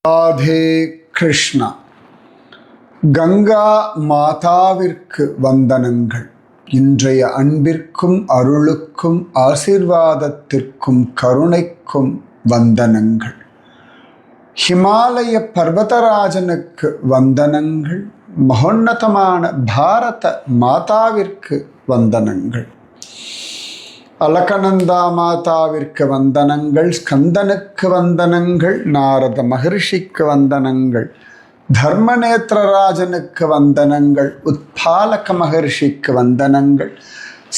ராதே கிருஷ்ணா. கங்கா மாதாவிற்கு வந்தனங்கள். இன்றைய அன்பிற்கும் அருளுக்கும் ஆசீர்வாதத்திற்கும் கருணைக்கும் வந்தனங்கள். ஹிமாலய பர்வதராஜனுக்கு வந்தனங்கள். மகோன்னதமான பாரத மாதாவிற்கு வந்தனங்கள். அலகநந்தா மாதாவிற்கு வந்தனங்கள். ஸ்கந்தனுக்கு வந்தனங்கள். நாரத மகர்ஷிக்கு வந்தனங்கள். தர்மநேத்திரராஜனுக்கு வந்தனங்கள். உத்பாலக மகர்ஷிக்கு வந்தனங்கள்.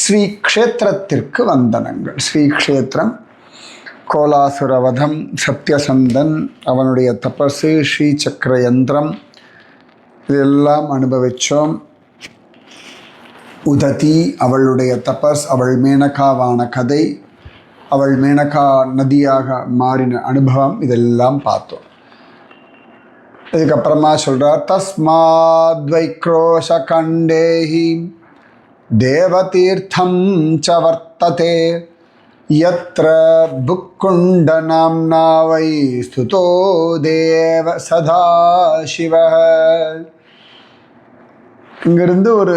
ஸ்ரீ க்ஷேத்திரத்திற்கு வந்தனங்கள். ஸ்ரீ க்ஷேத்திரம், கோலாசுரவதம், சத்யசந்தன், அவனுடைய தபசு, ஸ்ரீ சக்கர யந்திரம், இதெல்லாம் அனுபவித்தோம். உததி, அவளுடைய தபஸ், அவள் மேனகாவான கதை, அவள் மேனகா நதியாக மாறின அனுபவம், இதெல்லாம் பார்த்தோம். இதுக்கப்புறமா சொல்கிறார், தஸ்மாத் வைக்ரோஷ கண்டேஹி தேவதீர்த்தம் ச வர்த்ததே யத்ர புக்குண்ட நாம்னா வை ஸ்துதோ தேவ சதாசிவः. இங்கிருந்து ஒரு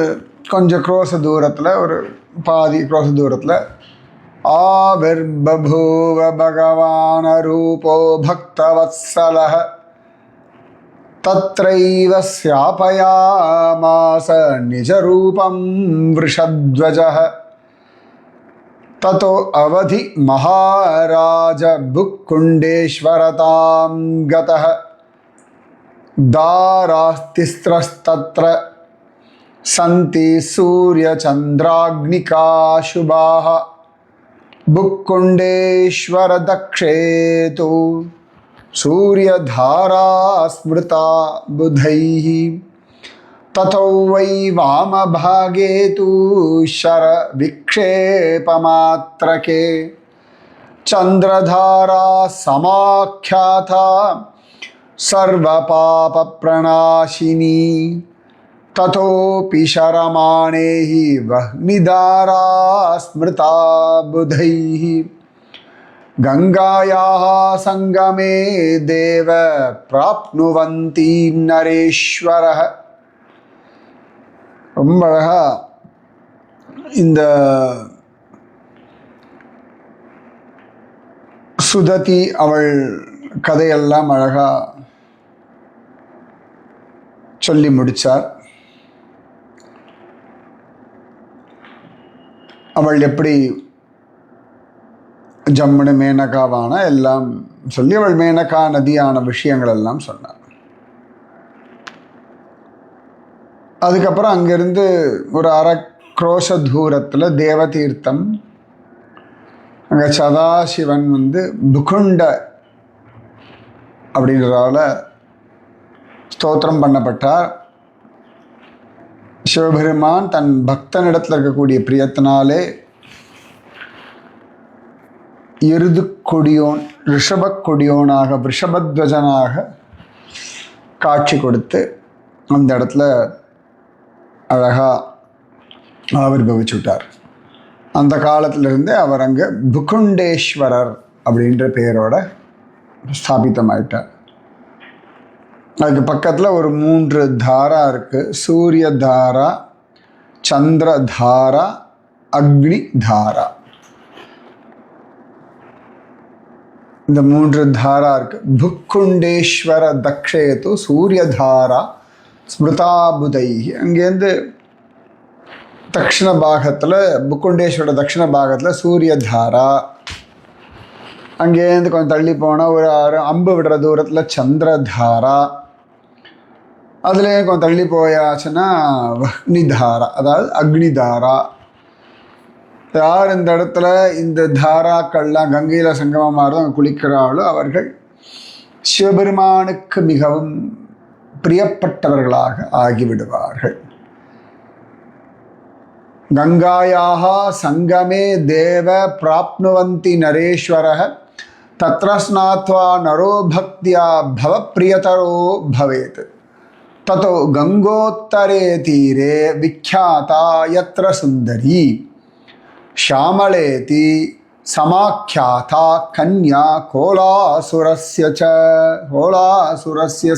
கொஞ்சம் க்ரோச தூரத்தில், ஒரு பாதி க்ரோச தூரத்தில், ஆவிர்பூவ பகவான் ரூபோ பக்தவத்சலः தத்ரைவ ஸ்யாபயாமாஸ நிஜரூபம் விருஷத்வஜः ததோ அவதி மகாராஜ புக்குண்டேஸ்வரதாம் கதः தாராஸ்திஸ்ரஸ்தத்ர சந்தி சூரியச்சந்திராக்னிகா சுபாः புக்குண்டேஸ்வர தக்ஷேது சூரியதாரா ஸ்மிருதா புதைः ததோ வை வாமபாகே து ஷர விக்ஷேபமாத்ரகே சந்திரதாரா சமாக்யாதா சர்வபாபப்ரணாசினி ததோபி ஷரமாணேஹி வஹ்னிதாரா ஸ்மிருதா புதைः கங்காயாः சங்கமே தேவ பிராப்னுவந்தி நரேஸ்வரः. ரொம்ப அழகா இந்த சுததி அவள் கதையெல்லாம் அழகா சொல்லி முடித்தார். அவள் எப்படி ஜம்முனு மேனகாவான எல்லாம் சொல்லி, அவள் மேனகா நதியான விஷயங்கள் எல்லாம் சொன்னார். அதுக்கப்புறம் அங்கிருந்து ஒரு அரை குரோஷ தூரத்தில் தேவதீர்த்தம், அங்கே சதாசிவன் புகுண்ட அப்படின்றதால ஸ்தோத்திரம் பண்ணப்பட்டார். சிவபெருமான் தன் பக்தனிடத்தில் இருக்கக்கூடிய பிரியத்தினாலே எருது கொடியோன், ரிஷபக் கொடியோனாக, ரிஷபத்வஜனாக காட்சி கொடுத்து அந்த இடத்துல அழகா ஆவிர்பவிச்சு விட்டார். அந்த காலத்திலிருந்தே அவர் அங்கே புகுண்டேஸ்வரர் அப்படின்ற பெயரோட ஸ்தாபிதமாயிட்டார். அதுக்கு பக்கத்தில் ஒரு 3 தாரா இருக்குது. சூரிய தாரா, சந்திர தாரா, அக்னி தாரா. இந்த 3 தாரா இருக்கு. புக்குண்டேஸ்வர தக்ஷேது சூரியதாரா ஸ்மிருதாபுதை. அங்கேருந்து தக்ஷண பாகத்தில், புக்குண்டேஸ்வர தக்ஷண பாகத்தில் சூரியதாரா, அங்கேருந்து கொஞ்சம் தள்ளி போனால் ஒரு அம்பு விடுற தூரத்தில் சந்திரதாரா, அதுலேயே கொஞ்சம் தள்ளி போயாச்சுன்னா அக்னிதாரா, அதாவது அக்னிதாரா. யார் இந்த இடத்துல இந்த தாராக்கள்லாம் கங்கையில் சங்கமமாக அங்கே குளிக்கிறாளோ அவர்கள் சிவபெருமானுக்கு மிகவும் பிரியப்பட்டவர்களாக ஆகிவிடுவார்கள். கங்காயாக சங்கமே தேவ பிராப்னுவந்தி நரேஸ்வரः தத்ர ஸ்நாத்வா நரோ பக்தியா பவ பிரியதரோ பவேத் ததோ கங்கோத்தரே தீரே விக்யாதா யத்ர சுந்தரி ஷாமளேதி சமாக்கியாதா கன்யா கோலாசுரஸ்ய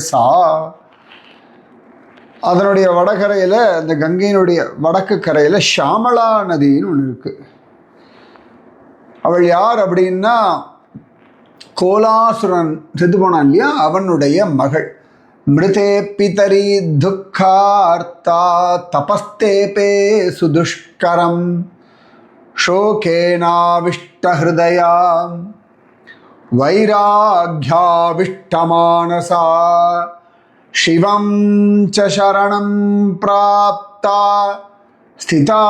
சா. அதனுடைய வடகரையில், அந்த கங்கையினுடைய வடக்கு கரையில் ஷியாமளா நதின்னு ஒன்று இருக்கு. அவள் யார் அப்படின்னா கோலாசுரன் செத்து போனான் இல்லையா, அவனுடைய மகள். மிருதே பிதரி துக்கார்த்தா தபஸ்தேபே சுதுஷ்கரம் शोकेनाविष्टहृदया वैराग्याविष्टमानसा शिवं च शरणं प्राप्ता स्थिता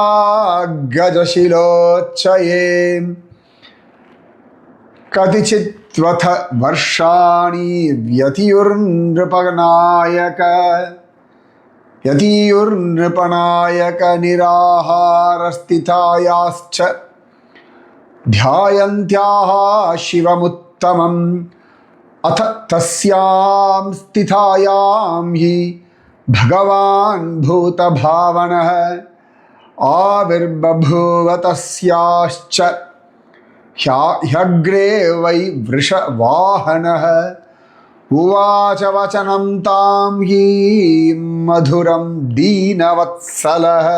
गजशिलोच्चये कतिचित्वथ वर्षाणि यतीयुर्नृपनायक निराहारस्थितायाश्च ध्यायन्त्याः शिवमुत्तमम् अथ तस्यां स्थितायां हि भगवान् भूतभावनः आविर्बभूव तस्याश्च ह्यग्रे वै वृषवाहनः उवाच वचनं तां हि मधुरं दीनवत्सलः.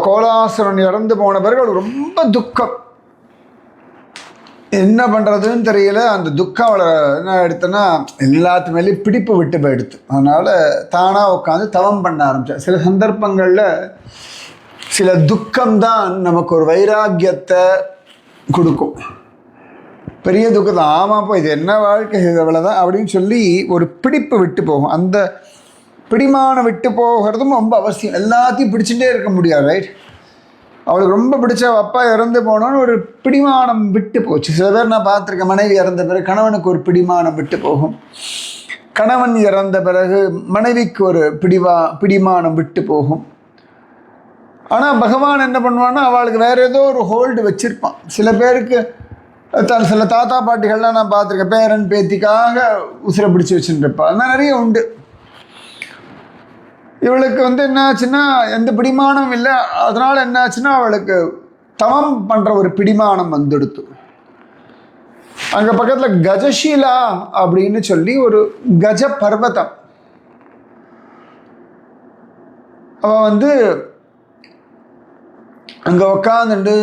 கோலாசுரன் இறந்து போன பிறகு அவளுக்கு ரொம்ப துக்கம். என்ன பண்ணுறதுன்னு தெரியல. அந்த துக்கம் அவளை என்ன எடுத்தனா எல்லாத்து மேலேயும் பிடிப்பு விட்டு போயிடுத்து. அதனால் தானாக உட்காந்து தவம் பண்ண ஆரம்பித்தேன். சில சந்தர்ப்பங்களில் சில துக்கம்தான் நமக்கு ஒரு வைராக்கியத்தை கொடுக்கும். பெரிய துக்கம் தான், ஆமாப்போ இது என்ன வாழ்க்கை, இது அவ்வளோதான் அப்படின்னு சொல்லி ஒரு பிடிப்பு விட்டு போகும். அந்த பிடிமானம் விட்டு போகிறதும் ரொம்ப அவசியம். எல்லாத்தையும் பிடிச்சுட்டே இருக்க முடியாது, ரைட்? அவளுக்கு ரொம்ப பிடிச்ச அப்பா இறந்து போனோன்னு ஒரு பிடிமானம் விட்டு போச்சு. சில பேர் நான் பார்த்துருக்கேன், மனைவி இறந்த பிறகு கணவனுக்கு ஒரு பிடிமானம் விட்டு போகும். கணவன் இறந்த பிறகு மனைவிக்கு ஒரு பிடிமானம் விட்டு போகும். ஆனால் பகவான் என்ன பண்ணுவான்னா அவளுக்கு வேறு ஏதோ ஒரு ஹோல்டு வச்சுருப்பான். சில பேருக்கு சில தாத்தா பாட்டிகள்லாம் நான் பார்த்துருக்கேன், பேரன் பேத்திக்காக உசிரை பிடிச்சி வச்சுருப்பா. அதனால் நிறைய உண்டு. இவளுக்கு என்னாச்சுன்னா எந்த பிடிமானம் இல்லை. அதனால் என்னாச்சுன்னா அவளுக்கு தவம் பண்ணுற ஒரு பிடிமானம் வந்துடுத்து. அங்கே பக்கத்தில் கஜஷீலா அப்படின்னு சொல்லி ஒரு கஜ பர்வதம். அவன் அங்கே உட்காந்துட்டு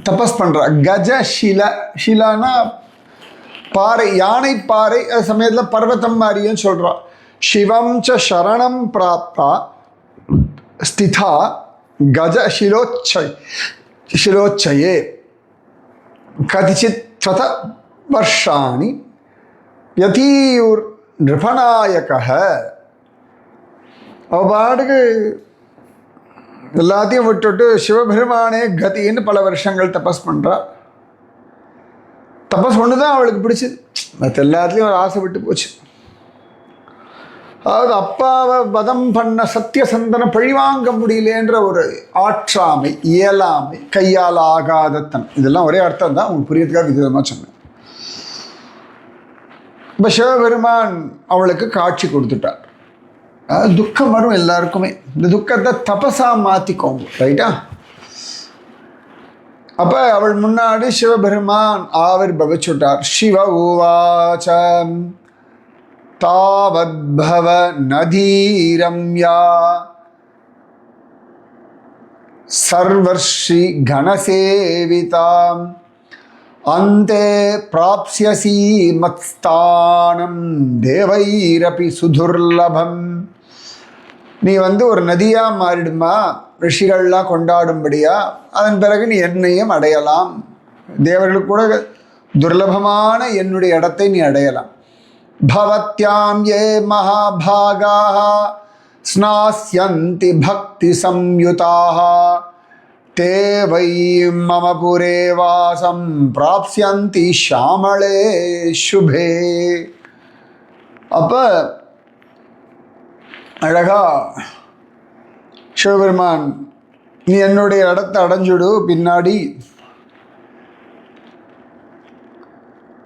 தபஸ் பண்ணுறா. ஷிலானா பாறை, யானை பாறை. அது சமயத்தில் பர்வதம் மாதிரியும் சொல்கிறான். சிவம் ச சரணம் பிராப்தா ஸ்திதா கஜ ஷிலோச்சயே கதிச்சித் ஸ்வத வருஷாணி யதீயுர் நிருபநாயக. அவ பாட்டுக்கு எல்லாத்தையும் விட்டுட்டு சிவபெருமானே கதின்னு பல வருஷங்கள் தபஸ் பண்ணுறா. தபஸ் ஒன்று தான் அவளுக்கு பிடிச்சது, மற்ற எல்லாத்துலேயும் ஒரு ஆசை விட்டு போச்சு. அதாவது அப்பாவை வதம் பண்ண சத்தியசந்தனை பழிவாங்க முடியலேன்ற ஒரு ஆற்றாமை, இயலாமை, கையால் ஆகாதத்தன், இதெல்லாம் ஒரே அர்த்தம் தான், உங்களுக்கு புரியறதுக்காக விதமாக சொன்னேன். இப்போ சிவபெருமான் அவளுக்கு காட்சி கொடுத்துட்டார். துக்கம் வரும் எல்லாருக்குமே. இந்த துக்கத்தை தபசா மாற்றிக்கோங்க, ரைட்டா? அப்போ அவள் முன்னாடி சிவபெருமான் ஆவிர்பவிச்சுட்டார். சிவ உவாச்ச தாவத்பவ நதீரம்யா சர்வர்ஷி கணசேவிதாம் அந்தே பிராப்ஸ்யசி மத்ஸ்தானம் தேவைரபி சுதுர்லபம். நீ ஒரு நதியாக மாறிடுமா, ரிஷிகள்லாம் கொண்டாடும்படியா. அதன் பிறகு நீ என்னையும் அடையலாம். தேவர்களுக்கு கூட துர்லபமான என்னுடைய இடத்தை நீ அடையலாம். பவத்யாம் ஏ மகாபாகாः ஸ்நாஸ்யந்தி பக்தி சம்யுதாः தே வை மம புரே வாசம் பிராப்ஸ்யந்தி ஷாமளே சுபே. அப்போ அழகா சிவபெருமான், நீ என்னுடைய இடத்தை அடைஞ்சுடு, பின்னாடி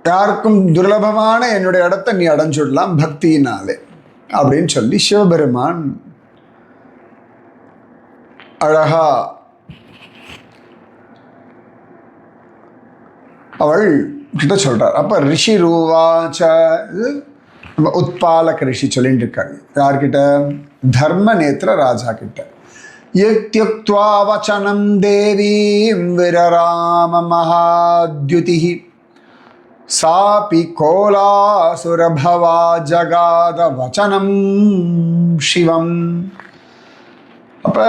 யாருக்கும் துர்லபமான என்னுடைய இடத்தை நீ அடைஞ்சுடலாம் பக்தியினாலே அப்படின்னு சொல்லி சிவபெருமான் அழகா அவள் கிட்ட சொல்கிறார். அப்போ ரிஷி ரூவாச்ச, உத்பாலக ரிஷி சொல்லிட்டு இருக்காங்க. யார்கிட்ட? தர்ம நேத்திர ராஜா கிட்ட. யக்த்யுக்த்வா வசனம் தேவீம் விரராம மகாத்யுதிஹி சாபி கோலாசுரபவா ஜகாத வச்சனம் சிவம். அப்போ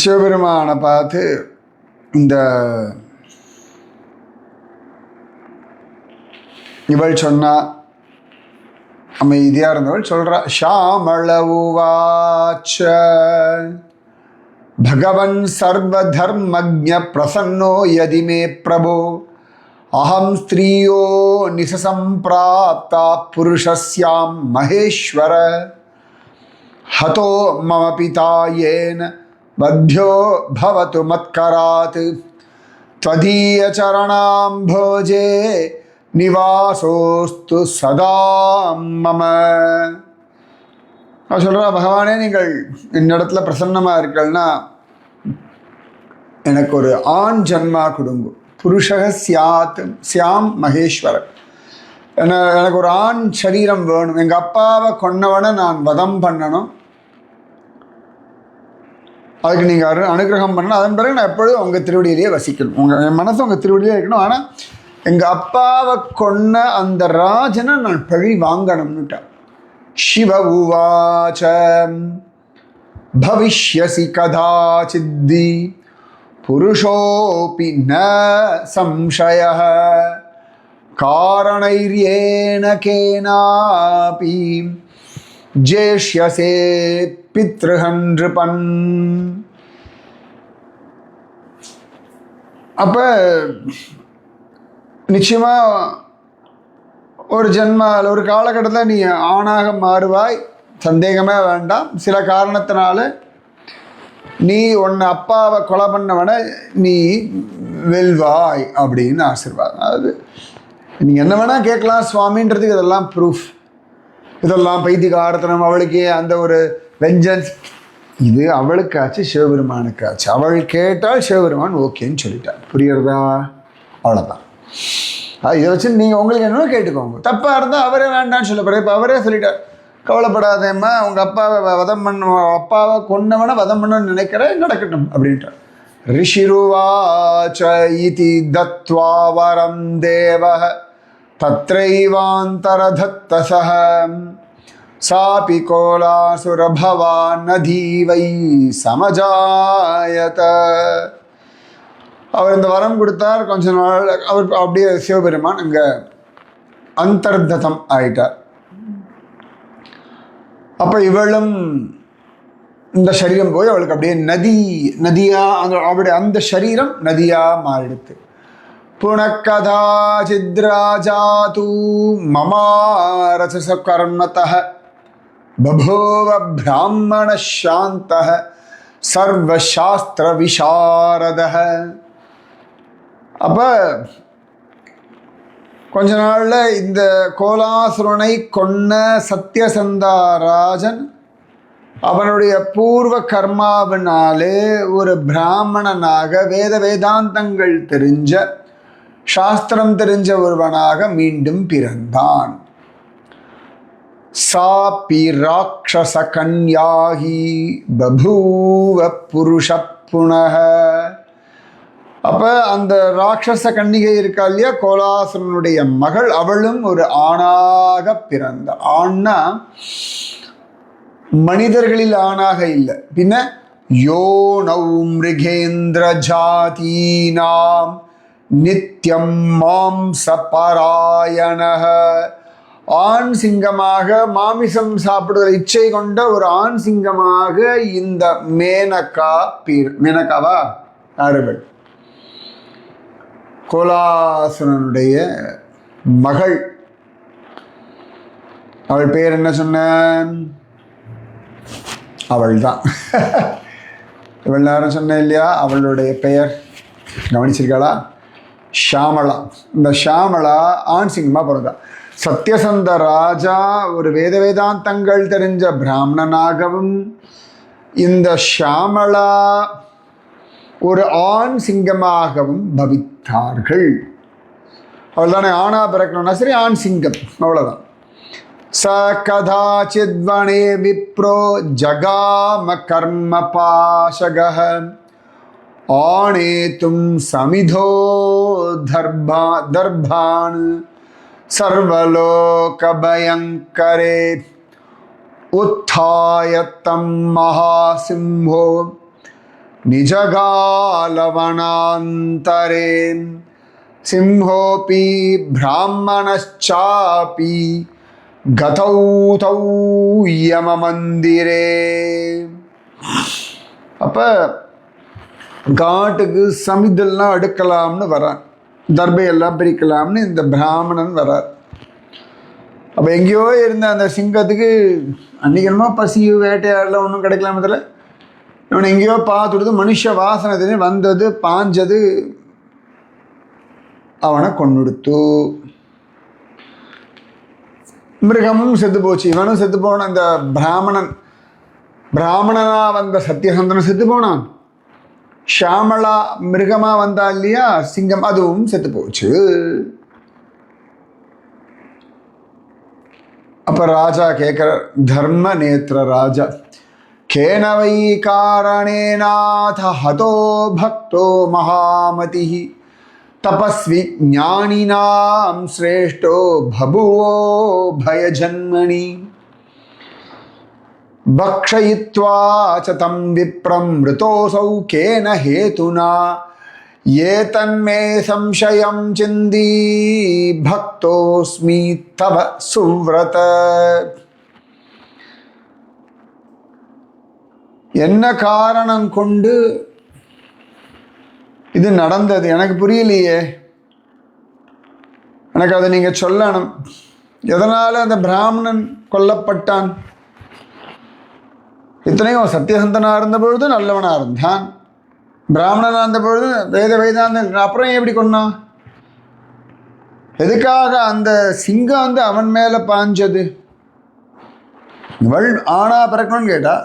சிவபெருமானை பார்த்து இந்த இவள் சொன்னா, அமைதியாக இருந்தவள் சொல்கிறா. ஷாமள உவாச்ச பகவன் சர்வதர்மஜ்ஞ பிரசன்னோ யதி மே பிரபோ அஹம் ஸ்திரியோ நிசசம்பிராப்தா புருஷஸ்யாம் மகேஸ்வர ஹதோ மம பிதா ஏன வத்யோ பவது மத்கராத் த்வதீய சரணாம்போஜே நிவாசோஸ்து சதா மம. நான் சொல்கிறா, பகவானே நீங்கள் என்னிடத்துல பிரசன்னமாக இருக்கள்னா எனக்கு ஒரு ஆண் ஜன்மா கொடுங்க. புருஷக சியாத் சியாம் மகேஸ்வரன். எனக்கு ஒரு ஆண் சரீரம் வேணும். எங்கள் அப்பாவை கொன்னவனை நான் வதம் பண்ணணும். அதுக்கு நீங்கள் அனுகிரகம் பண்ணணும். அதன் பிறகு நான் எப்பொழுதும் உங்கள் திருவடியிலேயே வசிக்கணும். என் மனசு உங்கள் திருவடியிலே இருக்கணும். ஆனால் எங்கள் அப்பாவை கொன்ன அந்த ராஜனை நான் பழி வாங்கணும்னுட்டான். சிவ உவாச்ச பவிஷ்யசி கதாசித்தி புருஷோபி ந சம்சயः காரணைர்யேன கேனாபி ஜேஷ்யசே பித்ருஹன்றுபன். அப்போ நிச்சயமாக ஒரு ஜென்மாவில் ஒரு காலகட்டத்தில் நீ ஆணாக மாறுவாய், சந்தேகமே வேண்டாம். சில காரணத்தினால நீ உன்னை அப்பாவை கொலை பண்ணவனை நீ வெல்வாய் அப்படின்னு ஆசீர்வாதம். அதாவது நீங்கள் என்ன வேணால் கேட்கலாம் சுவாமின்றதுக்கு இதெல்லாம் ப்ரூஃப். இதெல்லாம் பைத்தியகாரத்தனம். அவளுக்கு அந்த ஒரு வெஞ்சன்ஸ், இது அவளுக்காச்சு சிவபெருமானுக்காச்சு. அவள் கேட்டால் சிவபெருமான் ஓகேன்னு சொல்லிட்டாள். புரியுறதா? அவ்வளோதான். இதை வச்சு நீங்கள் உங்களுக்கு என்னென்ன கேட்டுக்கோங்க. தப்பாக இருந்தால் அவரே வேண்டான்னு சொல்ல போகிற. இப்போ அவரே சொல்லிட்டார், கவலைப்படாதேம்மா, உங்கள் அப்பாவை வதம் பண்ண, அப்பாவை கொன்னவனை வதம் பண்ணணும்னு நினைக்கிறேன், நடக்கட்டும் அப்படின்ட்டார். ரிஷிருவாச்ச இதி தத்வா வரம் தேவः தத்ரைவாந்தரதத்தசः சாபி கோலாசுரபவா நதி வை சமஜாயத. அவர் இந்த வரம் கொடுத்தார். கொஞ்ச நாள் அவர் அப்படியே சிவபெருமான் அங்கே அந்தர்ததம் ஆயிட்டார். அப்போ இவளும் இந்த சரீரம் போய் அவளுக்கு அப்படியே நதியாக அவளுடைய அந்த சரீரம் நதியாக மாறிடுத்து. புனக்கதாச்சித்ராஜாது மமாரச கர்மதः பபோவ பிராமண சாந்தः சர்வசாஸ்திர விசாரதः. அப்போ கொஞ்ச நாளில் இந்த கோலாசுரனை கொன்ன சத்யசந்தாராஜன் அவனுடைய பூர்வ கர்மாவினாலே ஒரு பிராமணனாக வேதாந்தங்கள் தெரிஞ்ச சாஸ்திரம் தெரிஞ்ச ஒருவனாக மீண்டும் பிறந்தான். சாபி ராட்சச கன்யாஹி பபூவ புருஷ புனஹ. அப்போ அந்த ராட்சச கன்னிகை இருக்கா இல்லையா, கோலாசுரனுடைய மகள், அவளும் ஒரு ஆணாக பிறந்த. ஆண்னா மனிதர்களில் ஆணாக இல்லை, பின்ன யோனௌ மிருகேந்திர ஜாதீனாம் நித்யம் மாம்ச பாராயணஹ. ஆண் சிங்கமாக மாமிசம் சாப்பிடுகிற இச்சை கொண்ட ஒரு ஆண் சிங்கமாக இந்த மேனகாவா யாருகள் கோலாசுரனுடைய மகள். அவள் பேர் என்ன சொன்ன? அவள் தான். இவள் நேரம் சொன்னேன் இல்லையா, அவளுடைய பெயர் கவனிச்சிருக்காளா? ஷாமளா. இந்த ஷாமளா ஆண் சிங்கமாக பிறந்தா. சத்யசந்த ராஜா ஒரு வேதாந்தங்கள் தெரிஞ்ச பிராமணனாகவும், இந்த ஷாமளா ஒரு ஆண் சிங்கமாகவும் பவித்தார்கள். அவ்வளோதானே, ஆணா பிறக்கணும்னா சரி ஆண் சிங்கம், அவ்வளோதான். ச கதாச்சித்வனே விப்ரோ ஜகாம கர்ம பாசகः ஆணேதும் சமிதோ தர்பான் சர்வலோகபயங்கரே உத்தாயத்தம் மகாசிம்ஹோ நிஜகாலவனாந்தரே சிம்ஹோபி பிராமணச்சாபி கதௌ தௌ யம மந்திரே. அப்போ காட்டுக்கு சமிதெல்லாம் அடுக்கலாம்னு வரான், தர்பையெல்லாம் பிரிக்கலாம்னு இந்த பிராமணன் வரார். அப்போ எங்கேயோ இருந்த அந்த சிங்கத்துக்கு அன்றைக்கி என்னமோ பசி வேட்டையாடலாம் ஒன்றும் கிடைக்கலாம தெரியல, இவனை எங்கேயோ பார்த்துடுது, மனுஷ வாசனை வந்தது, பாஞ்சது, அவனை கொன்னுடுத்து. மிருகமும் செத்து போச்சு, இவனும் செத்து போனான். அந்த பிராமணனா வந்த சத்தியசந்தனும் செத்து போனான். ஷியாமளா மிருகமா வந்தா இல்லையா சிங்கம், அதுவும் செத்து போச்சு. அப்ப ராஜா கேட்கிற, தர்ம நேத்திர ராஜா, கேனவை காரணேநாத ஹதோ பக்தோ மகாமதி தபஸ்வி ஞானினாம் ஸ்ரேஷ்டோ பபுவோ பயஜன்மணி பக்ஷயித்வா ச தம் விப்ரம் மிருதோசௌ கேன ஹேதுனா ஏதன்மே சம்சயம் சிந்தி பக்தோஸ்மி தவ சுவ்ரத. என்ன காரணம் கொண்டு இது நடந்தது எனக்கு புரியலையே, எனக்கு அதை நீங்க சொல்லணும். எதனால அந்த பிராமணன் கொல்லப்பட்டான்? இத்தனையும் சத்தியசந்தனா இருந்த பொழுது நல்லவனா இருந்தான், பிராமணனா இருந்த பொழுது வேதாந்த, அப்புறம் எப்படி கொன்னான்? எதுக்காக அந்த சிங்கம் அவன் மேல பாஞ்சது? இவள் ஆணா பிறக்கணும்னு கேட்டா,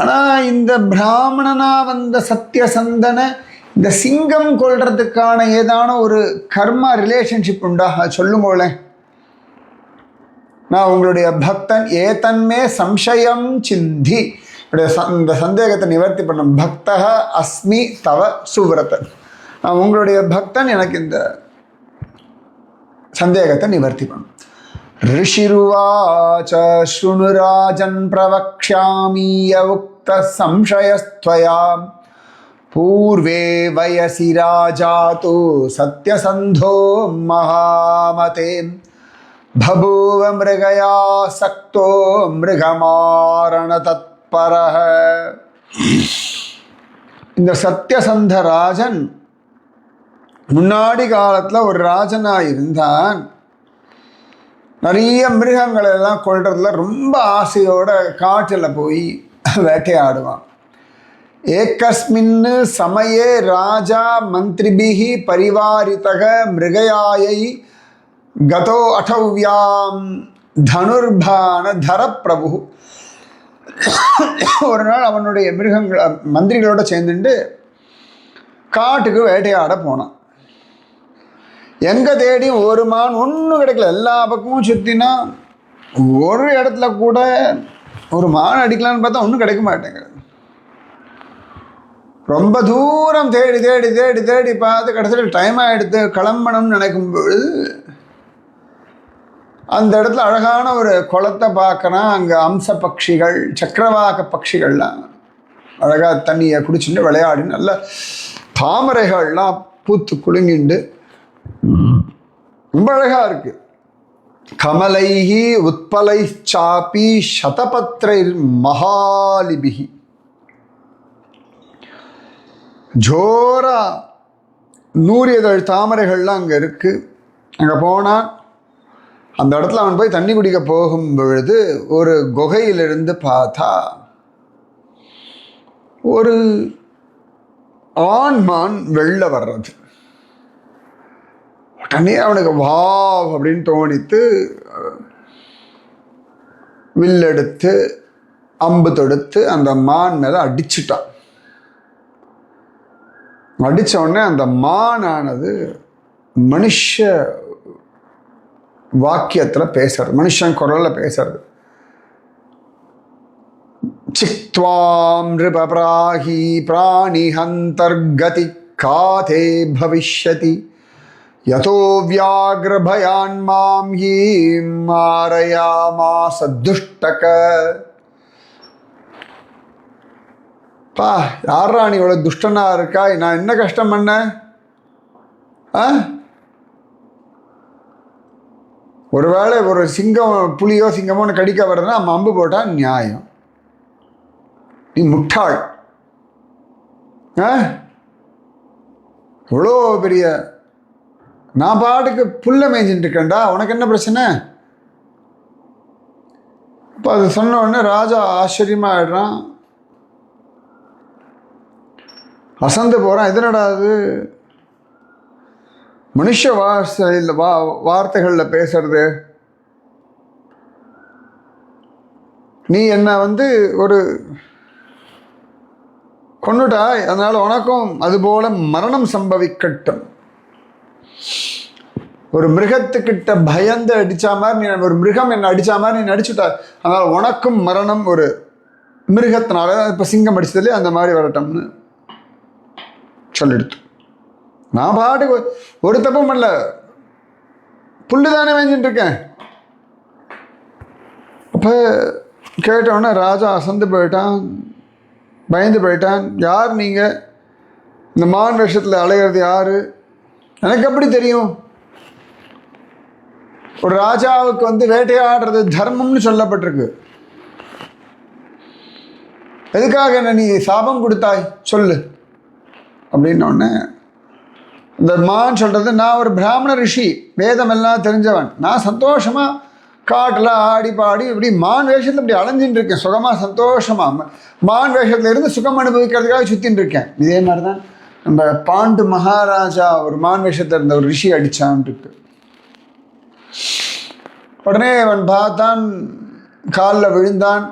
ஆனா இந்த பிராமணனா வந்த சத்தியசந்தனை இந்த சிங்கம் கொள்றதுக்கான ஏதான ஒரு கர்மா ரிலேஷன்ஷிப் உண்டா? சொல்லுங்களே. நான் உங்களுடைய பக்தன், ஏதன்மே சம்சயம் சிந்தி, இந்த சந்தேகத்தை நிவர்த்தி பண்ணும். பக்தக அஸ்மி தவ சுவ்ரதன், நான் உங்களுடைய பக்தன், எனக்கு இந்த சந்தேகத்தை நிவர்த்தி பண்ணும். ரிஷிருவாச்ச ஸ்ருணுராஜன் பிரவக்ஷ்யாமி உக்த சம்சயஸ்த்வயா பூர்வே வயசி ராஜா தூ சத்யசந்தோ மகாமதே பபூவ மிருகயா சக்தோ மிருகமாரண தத்பரஹ. இந்த சத்யசந்த ராஜன் முன்னாடி காலத்துல ஒரு ராஜனா இருந்தான். நிறைய மிருகங்களை எல்லாம் கொள்றதுல ரொம்ப ஆசையோட காட்டில் போய் வேட்டையாடுவான். ஏகஸ்மின் சமயே ராஜா மந்திரிபிஹி பரிவாரிதக மிருகயாயை கதோ அடவ்யாம் தனுர்பான தர பிரபு. ஒரு நாள் அவனுடைய மந்திரிகளோட சேர்ந்துட்டு காட்டுக்கு வேட்டையாட போனான். எங்க தேடி ஒரு மான் ஒன்றும் கிடைக்கல, எல்லா பக்கமும் சுத்தினா ஒரு இடத்துல கூட ஒரு மான் அடிக்கலான்னு பார்த்தா ஒன்றும் கிடைக்க மாட்டேங்குது. ரொம்ப தூரம் தேடி தேடி தேடி தேடி பார்த்து கடைசியில் டைம் ஆகிடுத்து, கிளம்பணும்னு நினைக்கும் பொழுது அந்த இடத்துல அழகான ஒரு குளத்தை பார்க்கறான். அங்கே அம்ச பட்சிகள், சக்கரவாக பட்சிகள்லாம் அழகாக தண்ணியை குடிச்சுட்டு விளையாடி, நல்ல தாமரைகள்லாம் பூத்து குலுங்கிண்டு ரொம்ப அழகா இருக்கு. கமலைஹி உத்பலை சாப்பி சதபத்ரை மகாலிபிகி. ஜோரா 100 இதழ் தாமரைகள்லாம் அங்கே இருக்கு. அங்கே போனால் அந்த இடத்துல அவன் போய் தண்ணி குடிக்க போகும் பொழுது ஒரு குகையிலிருந்து பார்த்தா ஒரு ஆண்மான் வெளில வர்றது. உடனே அவனுக்கு வா அப்படின்னு தோணித்து வில்லெடுத்து அம்பு தொடுத்து அந்த மான் மேலே அடிச்சுட்டான். அடித்த உடனே அந்த மானானது மனுஷ வாக்கியத்தில் பேசுறது, மனுஷன் குரலில் பேசுறது. சிக்த்வாம் ரிபப்ராஹி பிராணிஹந்தர்கதி காதே பவிஷ்யதி யதோ வியாக்ரபயான் மாம் ஹி மாரயாமாஸ துஷ்டக. பா, யாரா நீ இவ்வளோ துஷ்டனா இருக்கா? நான் என்ன கஷ்டம் பண்ணேன்? ஒருவேளை ஒரு சிங்கம் புலியோ சிங்கமோ கடிக்க வருதுன்னா நம்ம அம்பு போட்டால் நியாயம். நீ முட்டாள். இவ்வளோ பெரிய நான் பாட்டுக்கு புல்ல மேய்ஞ்சிட்டு இருக்கேன்டா, உனக்கு என்ன பிரச்சனை? இப்போ அது சொன்ன உடனே ராஜா ஆச்சரியமாக ஆயிடுறான், அசந்து போகிறான். எதனடா அது மனுஷ வார்த்தைகளில் பேசுறது? நீ என்னை ஒரு கொண்டுட்டாய், அதனால் உனக்கும் அதுபோல மரணம் சம்பவிக்கட்டும். ஒரு மிருகத்துக்கிட்ட பயந்து அடித்தா மாதிரி நீ, ஒரு மிருகம் என்னை அடித்தா மாதிரி நீ நடிச்சுட்டா, அதனால் உனக்கும் மரணம் ஒரு மிருகத்தினால, இப்போ சிங்கம் அடிச்சதுலேயே அந்த மாதிரி வரட்டும்னு சொல்லிடுத்து. நான் பாட்டுக்கு ஒரு தப்பும் பண்ணல, புல்லு தானே மேய்ஞ்சிட்டு இருக்கேன். அப்போ கேட்டவுடனே ராஜா அசந்து போயிட்டான், பயந்து போயிட்டான். யார் நீங்கள்? இந்த மான் வேஷத்தில் அலையிறது யார்? எனக்கு எப்படி தெரியும்? ஒரு ராஜாவுக்கு வேட்டையாடுறது தர்மம்னு சொல்லப்பட்டிருக்கு. எதுக்காக என்ன நீ சாபம் கொடுத்தாய் சொல்லு அப்படின்னோடனே இந்த மான் சொல்கிறது, நான் ஒரு பிராமண ரிஷி, வேதம் எல்லாம் தெரிஞ்சவன், நான் சந்தோஷமாக காட்டில் ஆடி பாடி இப்படி மான் வேஷத்தில் இப்படி அலைஞ்சின்னு இருக்கேன், சுகமாக சந்தோஷமாக மான் வேஷத்தில் இருந்து சுகம் அனுபவிக்கிறதுக்காக சுற்றின்னு இருக்கேன். இதே மாதிரி தான் நம்ம பாண்டு மகாராஜா ஒரு மான் வேஷத்தில் இருந்த ஒரு ரிஷி அடித்தான் இருக்கு. உடனே அவன் பார்த்தான், காலில் விழுந்தான்.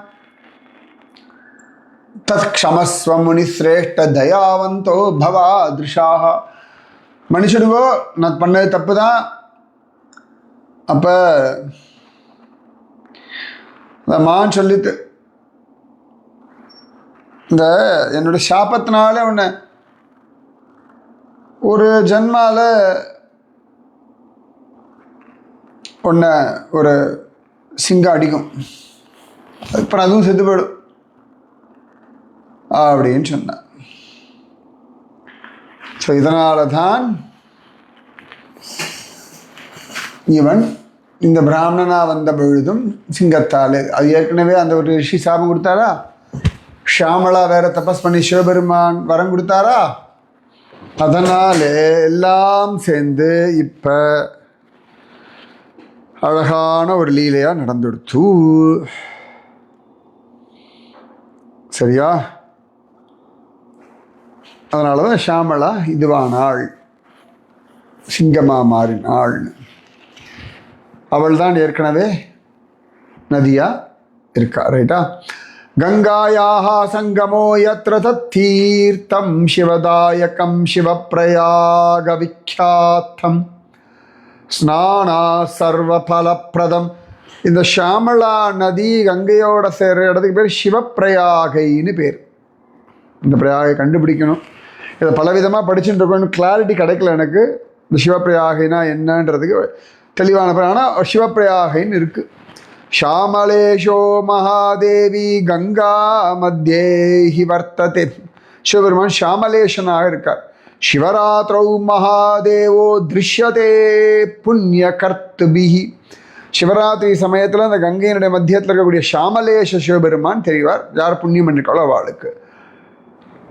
தத் க்ஷமஸ்வ முனி சிரேஷ்ட தயாவந்தோ பவா திருஷாக. மன்னிச்சுடுங்கோ, நான் பண்ணது தப்பு தான். அப்போ இந்த மான் சொல்லிட்டு, இந்த என்னுடைய சாபத்தினால உன்னை ஒரு ஜன்மால உன்னை ஒரு சிங்கம் அடிக்கும், இப்போ அதுவும் செத்து போயிடும் அப்படின்னு சொன்னேன். ஸோ இதனால தான் இவன் இந்த பிராமணனா வந்த பொழுதும் சிங்கத்தால், அது ஏற்கனவே அந்த ஒரு ரிஷி சாபம் கொடுத்தாரா, ஷியாமளா வேற தபஸ் பண்ணி சிவபெருமான் வரம் கொடுத்தாரா, அதனால் எல்லாம் சேர்ந்து இப்போ அழகான ஒரு லீலையாக நடந்துடுத்து. சரியா? அதனால தான் ஷியாமளா இதுவானாள், சிங்கமா மாறினாள். அவள் தான் ஏற்கனவே நதியா இருக்கா. ரைட்டா? கங்காயாக சங்கமோ யத்ர தத்தீர்த்தம் சிவதாயகம் சிவப்பிரயாக விக்யாத்தம் ஸ்நானா சர்வபலப்பிரதம். இந்த ஷியாமளா நதி கங்கையோட சேர்ற இடத்துக்கு பேர் சிவப்பிரயாகைன்னு பேர். இந்த பிரயாகை கண்டுபிடிக்கணும். இதை பலவிதமாக படிச்சுட்டு இருக்கணும், கிளாரிட்டி கிடைக்கல எனக்கு. இந்த சிவப்பிரயாகைனா என்னன்றதுக்கு தெளிவான பேர். ஆனால் சிவப்பிரயாகைன்னு இருக்குது. ஷாமலேஷோ மகாதேவி கங்கா மத்தியேஹி வர்த்ததே. சிவபெருமான் ஷாமலேஷனாக இருக்கார். சிவராத்திரௌ மகாதேவோ திருஷ்யதே புண்ணிய கர்த்துபிஹி. சிவராத்திரி சமயத்தில் அந்த கங்கையினுடைய மத்தியத்தில் இருக்கக்கூடிய ஷாமலேஷ சிவபெருமான் தெரிவார். யார் புண்ணியம் பண்ணிருக்காளோ அவளுக்கு.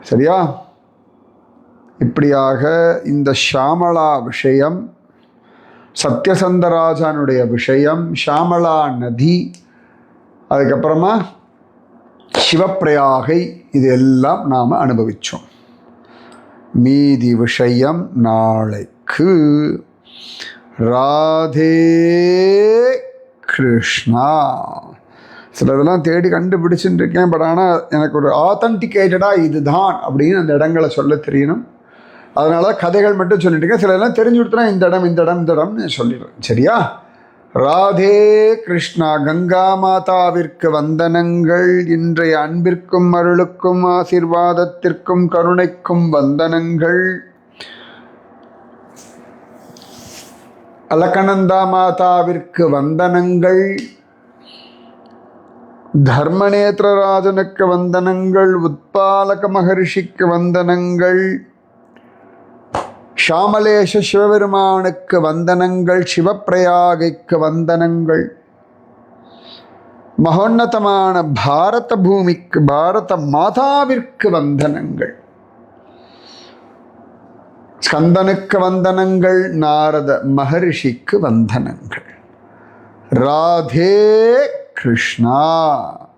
சரியா? இப்படியாக இந்த ஷியாமளா விஷயம், சத்யசந்தராஜனுடைய விஷயம், ஷியாமளா நதி, அதுக்கப்புறமா சிவப்பிரயாகை, இது எல்லாம் நாம் அனுபவித்தோம். மீதி விஷயம் நாளைக்கு. ராதே கிருஷ்ணா. சிலதெல்லாம் தேடி கண்டுபிடிச்சுட்டு இருக்கேன். பட் ஆனால் எனக்கு ஒரு ஆத்தன்டிகேட்டடாக இதுதான் அப்படின்னு அந்த இடங்களை சொல்ல தெரியணும். அதனால கதைகள் மட்டும் சொல்லிட்டு இருக்கேன். சில எல்லாம் தெரிஞ்சு கொடுத்தா இந்த இடம் இந்த இடம் இந்த இடம்னு சொல்லிடுறேன். சரியா? ராதே கிருஷ்ணா. கங்கா மாதாவிற்கு வந்தனங்கள். இன்றைய அன்பிற்கும் அருளுக்கும் ஆசீர்வாதத்திற்கும் கருணைக்கும் வந்தனங்கள். அலகநந்தா மாதாவிற்கு வந்தனங்கள். தர்மநேத்திரராஜனுக்கு வந்தனங்கள். உத்பாலக மகர்ஷிக்கு வந்தனங்கள். ஷாமலேஷ சிவபெருமானுக்கு வந்தனங்கள். சிவப்பிரயாகைக்கு வந்தனங்கள். மகோன்னதமான பாரத பூமிக்கு, பாரத மாதாவிற்கு வந்தனங்கள். ஸ்கந்தனுக்கு வந்தனங்கள். நாரத மகர்ஷிக்கு வந்தனங்கள். ராதே கிருஷ்ணா.